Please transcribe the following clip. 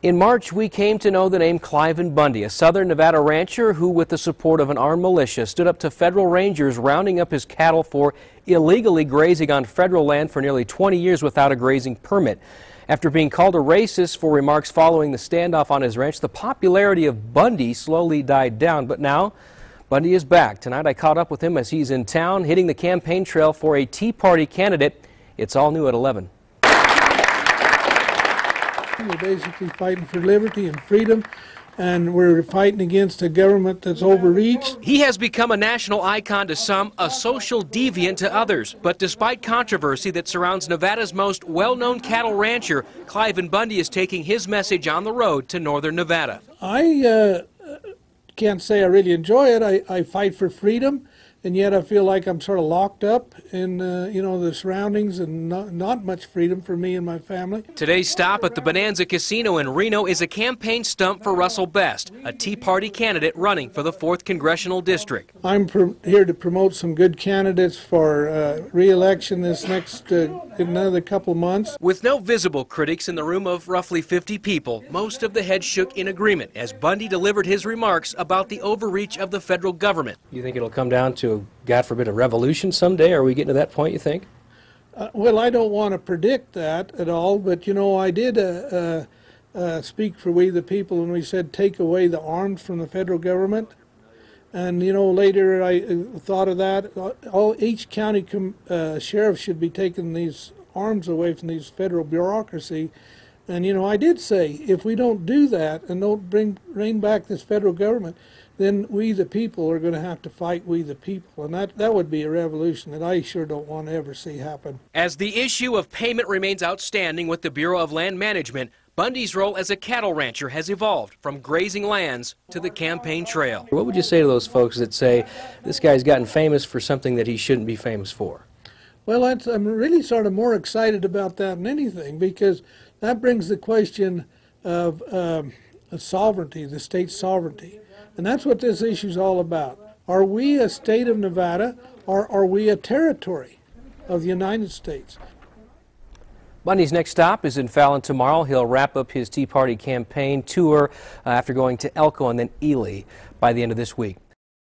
In March, we came to know the name Cliven Bundy, a southern Nevada rancher who, with the support of an armed militia, stood up to federal rangers rounding up his cattle for illegally grazing on federal land for nearly 20 years without a grazing permit. After being called a racist for remarks following the standoff on his ranch, the popularity of Bundy slowly died down. But now, Bundy is back. Tonight, I caught up with him as he's in town, hitting the campaign trail for a Tea Party candidate. It's all new at 11. We're basically fighting for liberty and freedom, and we're fighting against a government that's overreached. He has become a national icon to some, a social deviant to others. But despite controversy that surrounds Nevada's most well-known cattle rancher, Cliven Bundy is taking his message on the road to northern Nevada. I can't say I really enjoy it. I fight for freedom, and yet I feel like I'm sort of locked up in, the surroundings, and not much freedom for me and my family. Today's stop at the Bonanza Casino in Reno is a campaign stunt for Russell Best, a Tea Party candidate running for the 4th Congressional District. I'm here to promote some good candidates for re-election this next another couple months. With no visible critics in the room of roughly 50 people, most of the heads shook in agreement as Bundy delivered his remarks about the overreach of the federal government. You think it'll come down to, God forbid, a revolution someday? Are we getting to that point, you think? Well, I don't want to predict that at all, but I did speak for We the People when we said take away the arms from the federal government. And later I thought of that. Each county sheriff should be taking these arms away from these federal bureaucracy. And I did say, if we don't do that and don't rein back this federal government, then we the people are going to have to fight We the People. And that would be a revolution that I sure don't want to ever see happen. As the issue of payment remains outstanding with the Bureau of Land Management, Bundy's role as a cattle rancher has evolved from grazing lands to the campaign trail. What would you say to those folks that say this guy's gotten famous for something that he shouldn't be famous for? Well, I'm really sort of more excited about that than anything, because that brings the question of sovereignty, the state's sovereignty. And that's what this issue is all about. Are we a state of Nevada, or are we a territory of the United States? Bundy's next stop is in Fallon tomorrow. He'll wrap up his Tea Party campaign tour after going to Elko and then Ely by the end of this week.